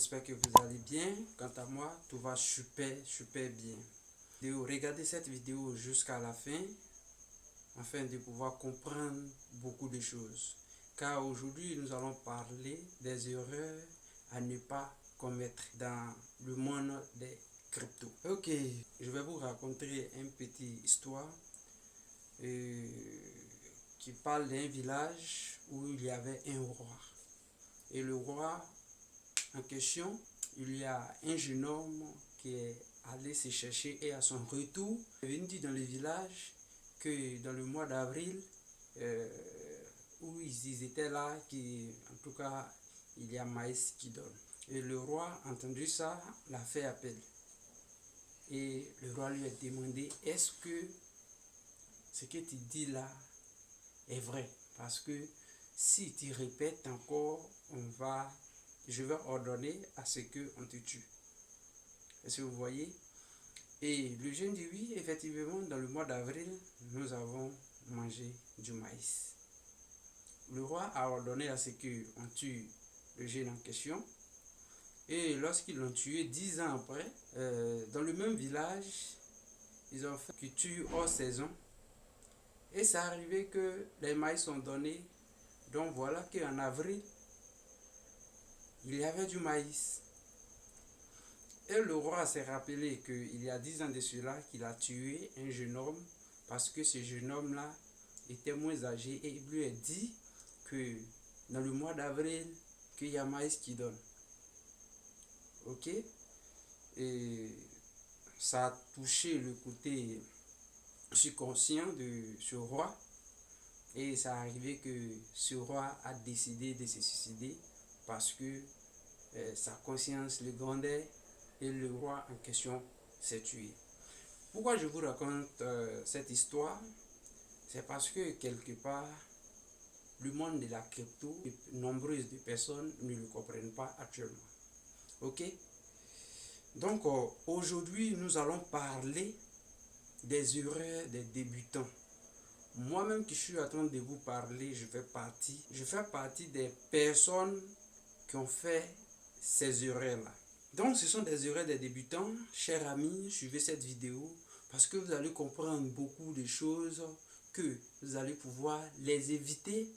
j'espère que vous allez bien. Quant à moi, tout va super bien. Regardez cette vidéo jusqu'à la fin afin de pouvoir comprendre beaucoup de choses. Car aujourd'hui, nous allons parler des erreurs à ne pas commettre dans le monde des cryptos. Ok, je vais vous raconter une petite histoire qui parle d'un village où il y avait un roi. Et le roi en question, il y a un jeune homme qui est allé se chercher et à son retour, il est venu dire dans le village que dans le mois d'avril, où ils étaient là, en tout cas, il y a maïs qui donne. Et le roi, entendu ça, l'a fait appel. Et le roi lui a demandé, est-ce que ce que tu dis là est vrai? Parce que si tu répètes encore, je vais ordonner à ce qu'on te tue. Est-ce que vous voyez? Et le jeune dit oui, effectivement, dans le mois d'avril, nous avons mangé du maïs. Le roi a ordonné à ce qu'on tue le jeune en question. Et lorsqu'ils l'ont tué, 10 ans après, dans le même village, ils ont fait culture hors saison. Et c'est arrivé que les maïs sont donnés. Donc voilà qu'en avril, il y avait du maïs. Et le roi s'est rappelé qu'il y a 10 ans de cela, qu'il a tué un jeune homme parce que ce jeune homme-là était moins âgé et il lui a dit que dans le mois d'avril, qu'il y a maïs qui donne. Ok? Et ça a touché le côté subconscient de ce roi. Et ça a arrivé que ce roi a décidé de se suicider parce que sa conscience le grondait et le roi en question s'est tué. Pourquoi je vous raconte cette histoire? C'est parce que quelque part, le monde de la crypto, nombreuses de personnes ne le comprennent pas actuellement. Ok? Donc aujourd'hui, nous allons parler des erreurs des débutants. Moi-même qui suis en train de vous parler, je fais partie des personnes qui ont fait ces erreurs-là. Donc ce sont des erreurs des débutants. Chers amis, suivez cette vidéo parce que vous allez comprendre beaucoup de choses que vous allez pouvoir les éviter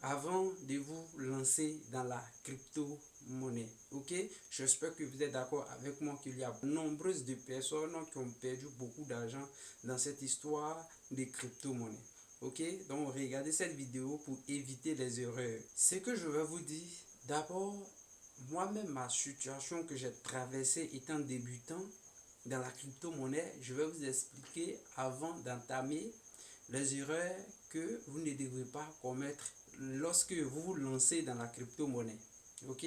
avant de vous lancer dans la crypto-monnaie. Ok? J'espère que vous êtes d'accord avec moi qu'il y a nombreuses de personnes qui ont perdu beaucoup d'argent dans cette histoire de crypto-monnaie. Ok? Donc regardez cette vidéo pour éviter les erreurs. Ce que je vais vous dire, d'abord, moi-même, ma situation que j'ai traversée étant débutant dans la crypto-monnaie, je vais vous expliquer avant d'entamer les erreurs que vous ne devrez pas commettre lorsque vous vous lancez dans la crypto-monnaie. Ok?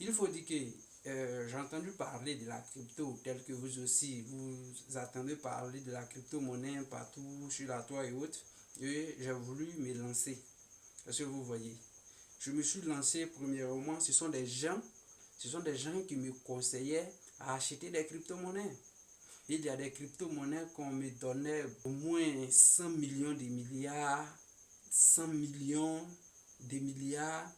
Il faut dire que j'ai entendu parler de la crypto, tel que vous aussi, vous attendez parler de la crypto-monnaie partout, sur la toile et autres, et j'ai voulu me lancer. Est-ce que vous voyez? Je me suis lancé premièrement, ce sont des gens qui me conseillaient à acheter des crypto-monnaies. Il y a des crypto-monnaies qu'on me donnait au moins 100 millions de milliards, 100 millions de milliards,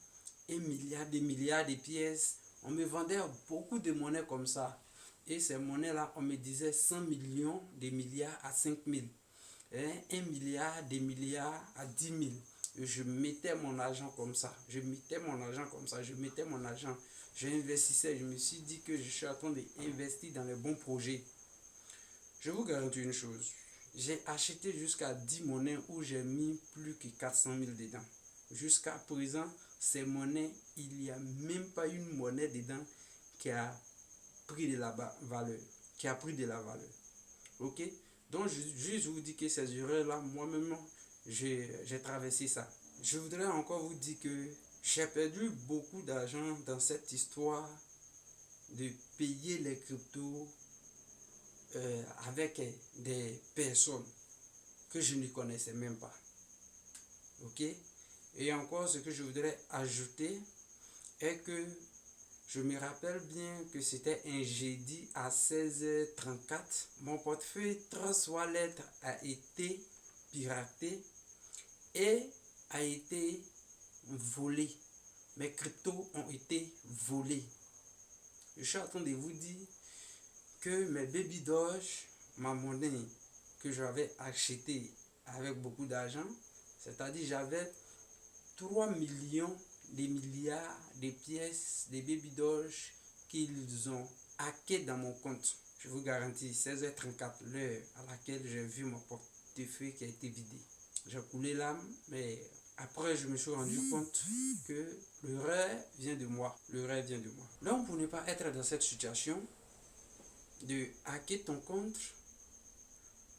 1 milliard de milliards de pièces. On me vendait beaucoup de monnaies comme ça. Et ces monnaies-là, on me disait 100 millions de milliards à 5 000. 1 milliard de milliards à 10 000. Et je mettais mon argent comme ça. Je investissais. Je me suis dit que je suis en train d'investir dans les bons projets. Je vous garantis une chose. J'ai acheté jusqu'à 10 monnaies où j'ai mis plus que 400 000 dedans. Jusqu'à présent, ces monnaies, il n'y a même pas une monnaie dedans qui a pris de la valeur. Ok? Donc, je vous dis que ces erreurs-là, moi-même, j'ai traversé ça. Je voudrais encore vous dire que j'ai perdu beaucoup d'argent dans cette histoire de payer les cryptos avec des personnes que je ne connaissais même pas. Ok? Et encore, ce que je voudrais ajouter est que je me rappelle bien que c'était un jeudi à 16h34. Mon portefeuille Trust Wallet a été piraté et a été volé. Mes cryptos ont été volés. Je suis en train de vous dire que mes Baby Doge, ma monnaie que j'avais acheté avec beaucoup d'argent, c'est-à-dire j'avais 3 millions de milliards de pièces de Baby Doge qu'ils ont hacké dans mon compte. Je vous garantis, 16h34, l'heure à laquelle j'ai vu mon portefeuille qui a été vidé. J'ai coulé l'âme, mais après je me suis rendu compte que l'erreur vient de moi. L'erreur vient de moi. Donc pour ne pas être dans cette situation de hacker ton compte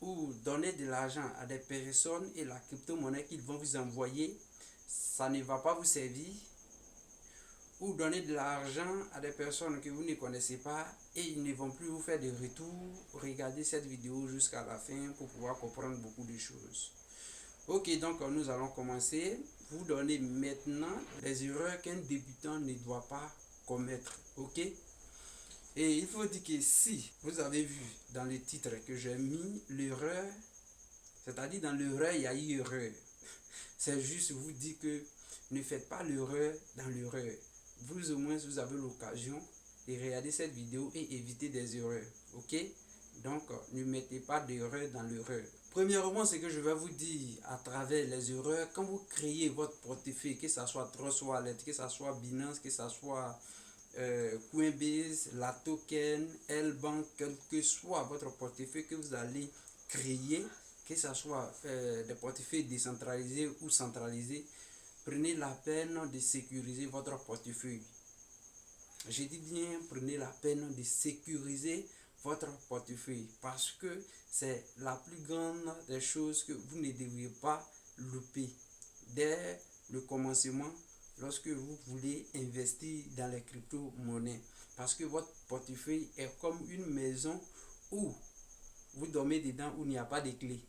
ou donner de l'argent à des personnes et la crypto-monnaie qu'ils vont vous envoyer, ça ne va pas vous servir, ou donner de l'argent à des personnes que vous ne connaissez pas et ils ne vont plus vous faire de retour. Regardez cette vidéo jusqu'à la fin pour pouvoir comprendre beaucoup de choses. Ok, donc nous allons commencer. Vous donner maintenant les erreurs qu'un débutant ne doit pas commettre. Ok? Et il faut dire que si vous avez vu dans le titre que j'ai mis l'erreur, c'est-à-dire dans l'erreur, il y a eu erreur. C'est juste vous dire que ne faites pas l'erreur dans l'erreur. Vous au moins vous avez l'occasion de regarder cette vidéo et éviter des erreurs. Ok? Donc ne mettez pas d'erreur dans l'erreur. Premièrement, ce que je vais vous dire à travers les erreurs, quand vous créez votre portefeuille, que ce soit Trust Wallet, que ce soit Binance, que ce soit Coinbase, la token, L-Bank, quel que soit votre portefeuille que vous allez créer, que ce soit des portefeuilles décentralisés ou centralisés, prenez la peine de sécuriser votre portefeuille. Je dis bien, prenez la peine de sécuriser votre portefeuille parce que c'est la plus grande des choses que vous ne devriez pas louper dès le commencement lorsque vous voulez investir dans les crypto-monnaies. Parce que votre portefeuille est comme une maison où vous dormez dedans où il n'y a pas de clé.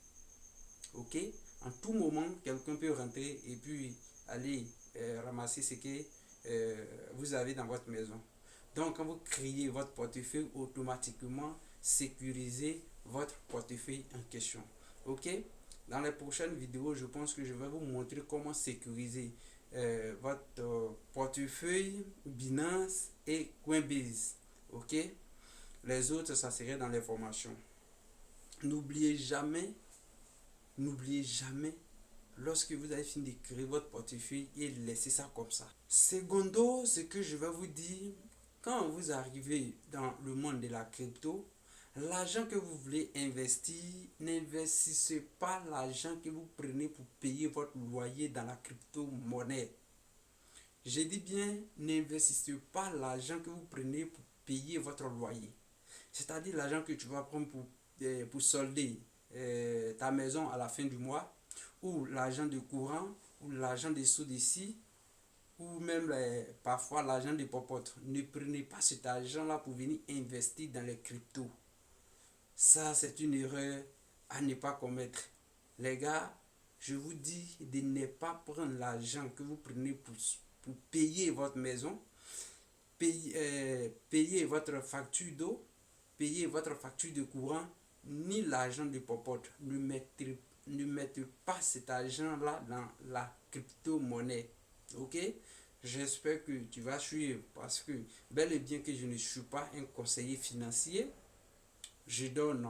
Ok? En tout moment, quelqu'un peut rentrer et puis aller ramasser ce que vous avez dans votre maison. Donc, quand vous créez votre portefeuille, automatiquement, sécurisez votre portefeuille en question. Ok? Dans les prochaines vidéos, je pense que je vais vous montrer comment sécuriser votre portefeuille Binance et Coinbase. Ok? Les autres, ça serait dans les formations. N'oubliez jamais, lorsque vous avez fini de créer votre portefeuille et laissez ça comme ça. Secondo, ce que je vais vous dire, quand vous arrivez dans le monde de la crypto, l'argent que vous voulez investir, n'investissez pas l'argent que vous prenez pour payer votre loyer dans la crypto-monnaie. Je dis bien, n'investissez pas l'argent que vous prenez pour payer votre loyer. C'est-à-dire l'argent que tu vas prendre pour solder ta maison à la fin du mois, ou l'argent de courant, ou l'argent des sous d'ici, ou même parfois l'argent des popotes. Ne prenez pas cet argent-là pour venir investir dans les cryptos. Ça, c'est une erreur à ne pas commettre. Les gars, je vous dis de ne pas prendre l'argent que vous prenez pour payer votre maison, payer votre facture d'eau, payer votre facture de courant, ni l'argent de popote. Ne mettez pas cet argent-là dans la crypto-monnaie. Ok? J'espère que tu vas suivre parce que bel et bien que je ne suis pas un conseiller financier, je donne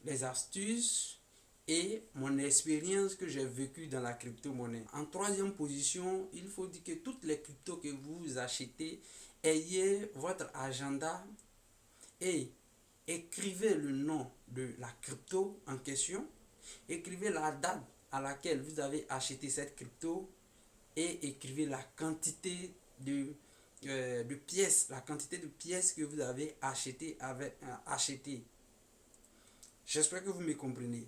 les astuces et mon expérience que j'ai vécue dans la crypto-monnaie. En troisième position, il faut dire que toutes les cryptos que vous achetez, ayez votre agenda et écrivez le nom de la crypto en question, écrivez la date à laquelle vous avez acheté cette crypto et écrivez la quantité de pièces, que vous avez acheté. J'espère que vous me comprenez.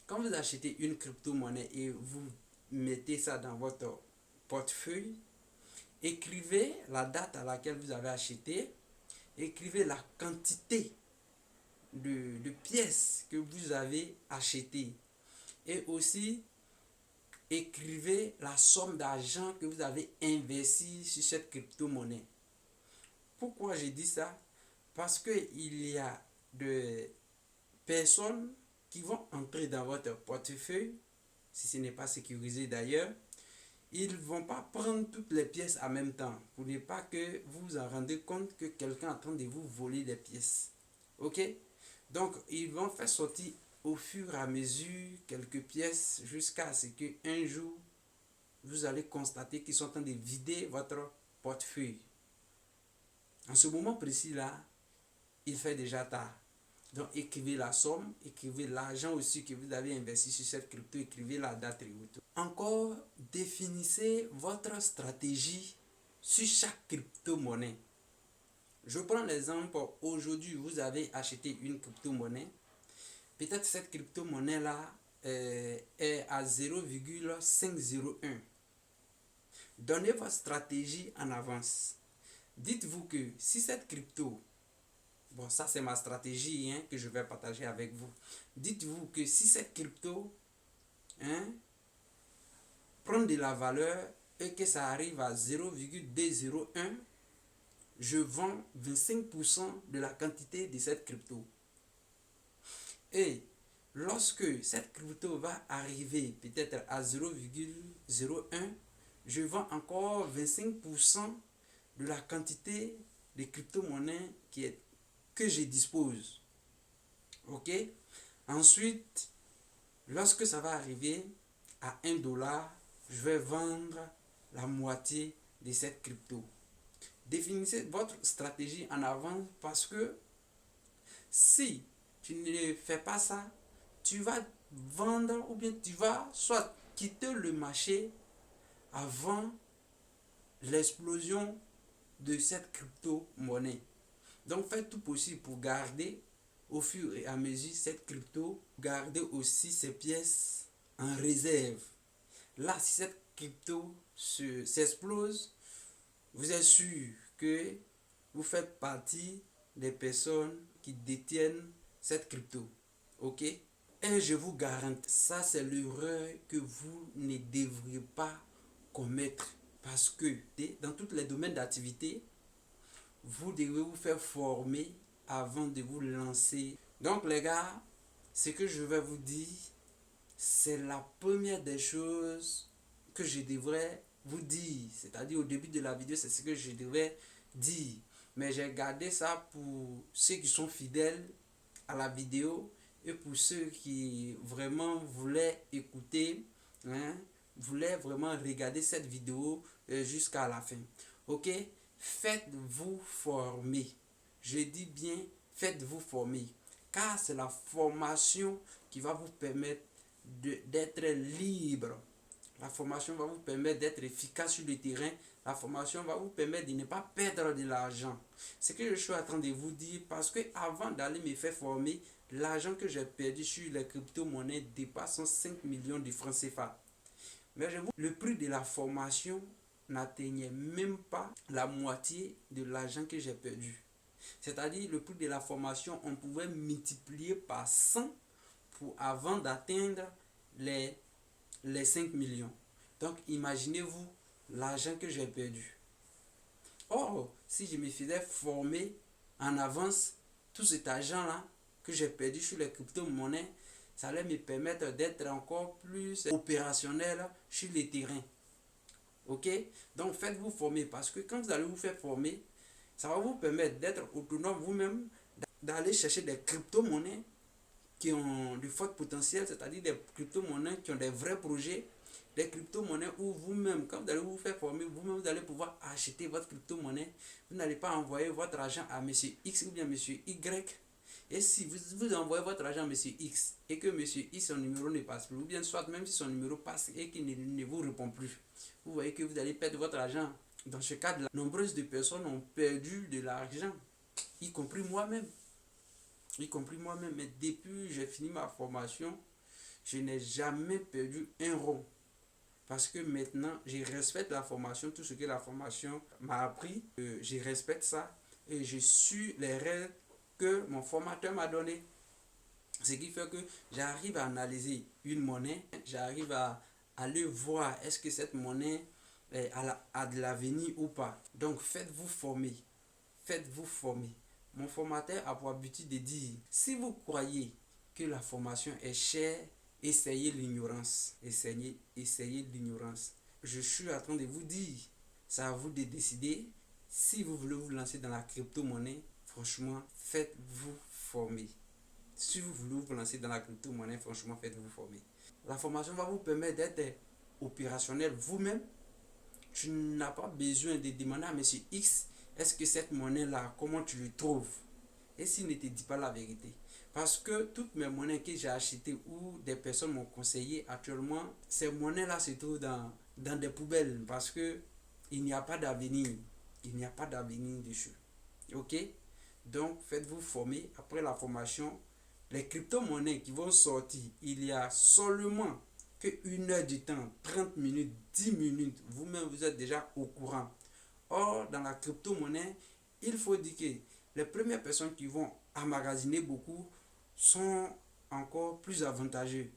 Quand vous achetez une crypto-monnaie et vous mettez ça dans votre portefeuille, écrivez la date à laquelle vous avez acheté, écrivez la quantité de pièces que vous avez achetées et aussi écrivez la somme d'argent que vous avez investi sur cette crypto-monnaie. Pourquoi j'ai dit ça? Parce qu'il y a des personnes qui vont entrer dans votre portefeuille, si ce n'est pas sécurisé d'ailleurs, ils ne vont pas prendre toutes les pièces en même temps. Pour ne pas que vous vous en rendez compte que quelqu'un est en train de vous voler les pièces. Ok? Donc, ils vont faire sortir au fur et à mesure quelques pièces jusqu'à ce qu'un jour, vous allez constater qu'ils sont en train de vider votre portefeuille. En ce moment précis-là, il fait déjà tard. Donc, écrivez la somme, écrivez l'argent aussi que vous avez investi sur cette crypto, écrivez la date et tout. Encore, définissez votre stratégie sur chaque crypto-monnaie. Je prends l'exemple, aujourd'hui, vous avez acheté une crypto-monnaie. Peut-être cette crypto-monnaie-là est à 0,501. Donnez votre stratégie en avance. Dites-vous que si cette crypto, bon, ça c'est ma stratégie que je vais partager avec vous. Dites-vous que si cette crypto prend de la valeur et que ça arrive à 0,201, je vends 25% de la quantité de cette crypto. Et lorsque cette crypto va arriver peut-être à 0,01, je vends encore 25% de la quantité de crypto-monnaie que je dispose. Ok? Ensuite, lorsque ça va arriver à 1 dollar, je vais vendre la moitié de cette crypto. Définissez votre stratégie en avance parce que si tu ne fais pas ça, tu vas vendre ou bien tu vas soit quitter le marché avant l'explosion de cette crypto-monnaie. Donc faites tout possible pour garder au fur et à mesure cette crypto, garder aussi ces pièces en réserve. Là, si cette crypto s'explose, vous êtes sûr que vous faites partie des personnes qui détiennent cette crypto. Ok? Et je vous garantis, ça c'est l'erreur que vous ne devriez pas commettre. Parce que dans tous les domaines d'activité, vous devez vous faire former avant de vous lancer. Donc les gars, ce que je vais vous dire, c'est la première des choses que je devrais vous dire. C'est-à-dire au début de la vidéo, c'est ce que je devrais dire. Mais j'ai gardé ça pour ceux qui sont fidèles à la vidéo et pour ceux qui vraiment voulaient écouter, voulaient vraiment regarder cette vidéo jusqu'à la fin. Ok? Faites-vous former. Je dis bien, faites-vous former. Car c'est la formation qui va vous permettre d'être libre. La formation va vous permettre d'être efficace sur le terrain. La formation va vous permettre de ne pas perdre de l'argent. C'est ce que je suis en train de vous dire parce que avant d'aller me faire former, l'argent que j'ai perdu sur les crypto-monnaies dépasse 5 millions de francs CFA. Mais le prix de la formation n'atteignait même pas la moitié de l'argent que j'ai perdu. C'est-à-dire le prix de la formation, on pouvait multiplier par 100 avant d'atteindre les 5 millions. Donc imaginez-vous l'argent que j'ai perdu. Or, si je me faisais former en avance, tout cet argent-là que j'ai perdu sur les crypto-monnaies, ça allait me permettre d'être encore plus opérationnel sur les terrains. Ok? Donc faites-vous former parce que quand vous allez vous faire former, ça va vous permettre d'être autonome vous-même, d'aller chercher des crypto-monnaies qui ont du fort potentiel, c'est-à-dire des crypto-monnaies qui ont des vrais projets, des crypto-monnaies où vous-même, quand vous allez vous faire former, vous-même vous allez pouvoir acheter votre crypto-monnaie. Vous n'allez pas envoyer votre argent à monsieur X ou bien monsieur Y. Et si vous envoyez votre argent à monsieur X et que monsieur X, son numéro ne passe plus, ou bien soit même si son numéro passe et qu'il ne vous répond plus, vous voyez que vous allez perdre votre argent. Dans ce cas-là, nombreuses de personnes ont perdu de l'argent, y compris moi-même. Mais depuis que j'ai fini ma formation, je n'ai jamais perdu un rond. Parce que maintenant, je respecte la formation, tout ce que la formation m'a appris, je respecte ça et je suis les règles que mon formateur m'a donné. Ce qui fait que j'arrive à analyser une monnaie, j'arrive à aller voir est-ce que cette monnaie a de l'avenir ou pas. Donc faites-vous former. Faites-vous former. Mon formateur a pour habitude de dire, si vous croyez que la formation est chère, essayez l'ignorance. Essayez l'ignorance. je suis en train de vous dire, c'est à vous de décider. Si vous voulez vous lancer dans la crypto-monnaie, franchement, faites-vous former. Si vous voulez vous lancer dans la crypto-monnaie, franchement, faites-vous former. La formation va vous permettre d'être opérationnel vous-même. Tu n'as pas besoin de demander à monsieur X, est-ce que cette monnaie-là, comment tu le trouves? Et s'il ne te dit pas la vérité. Parce que toutes mes monnaies que j'ai achetées ou des personnes m'ont conseillé actuellement, ces monnaies-là se trouvent dans des poubelles parce que il n'y a pas d'avenir. Il n'y a pas d'avenir dessus. Ok? Donc, faites-vous former. Après la formation, les crypto-monnaies qui vont sortir, il y a seulement que 1 heure du temps, 30 minutes, 10 minutes, vous-même vous êtes déjà au courant. Or, dans la crypto-monnaie, il faut dire que les premières personnes qui vont emmagasiner beaucoup sont encore plus avantageux.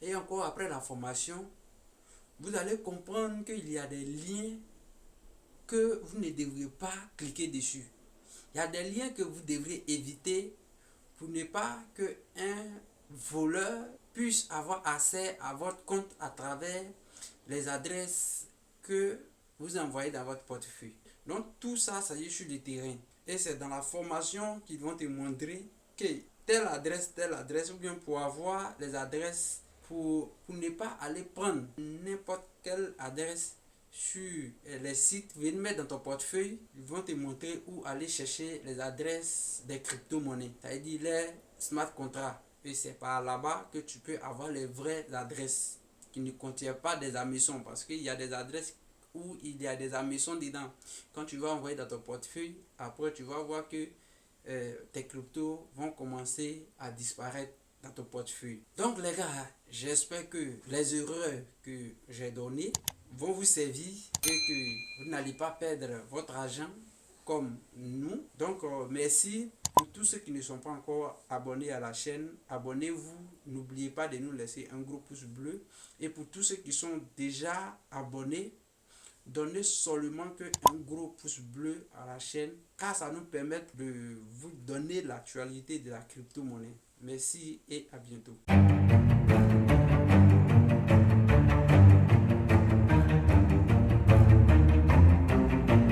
Et encore après la formation, vous allez comprendre qu'il y a des liens que vous ne devriez pas cliquer dessus. Il y a des liens que vous devrez éviter pour ne pas qu'un voleur puisse avoir accès à votre compte à travers les adresses que vous envoyez dans votre portefeuille. Donc tout ça, ça y est sur le terrain. Et c'est dans la formation qu'ils vont te montrer que telle adresse, ou bien pour avoir les adresses, pour ne pas aller prendre n'importe quelle adresse sur les sites, venir mettre dans ton portefeuille, ils vont te montrer où aller chercher les adresses des crypto-monnaies, c'est-à-dire les smart contracts. Et c'est par là-bas que tu peux avoir les vraies adresses qui ne contiennent pas des hameçons, parce qu'il y a des adresses où il y a des hameçons dedans. Quand tu vas envoyer dans ton portefeuille, après tu vas voir que tes cryptos vont commencer à disparaître dans ton portefeuille. Donc les gars, j'espère que les erreurs que j'ai données vont vous servir et que vous n'allez pas perdre votre argent comme nous. Donc merci. Pour tous ceux qui ne sont pas encore abonnés à la chaîne, abonnez-vous. N'oubliez pas de nous laisser un gros pouce bleu. Et pour tous ceux qui sont déjà abonnés, donnez seulement un gros pouce bleu à la chaîne, car ça nous permet de vous donner l'actualité de la crypto-monnaie. Merci et à bientôt.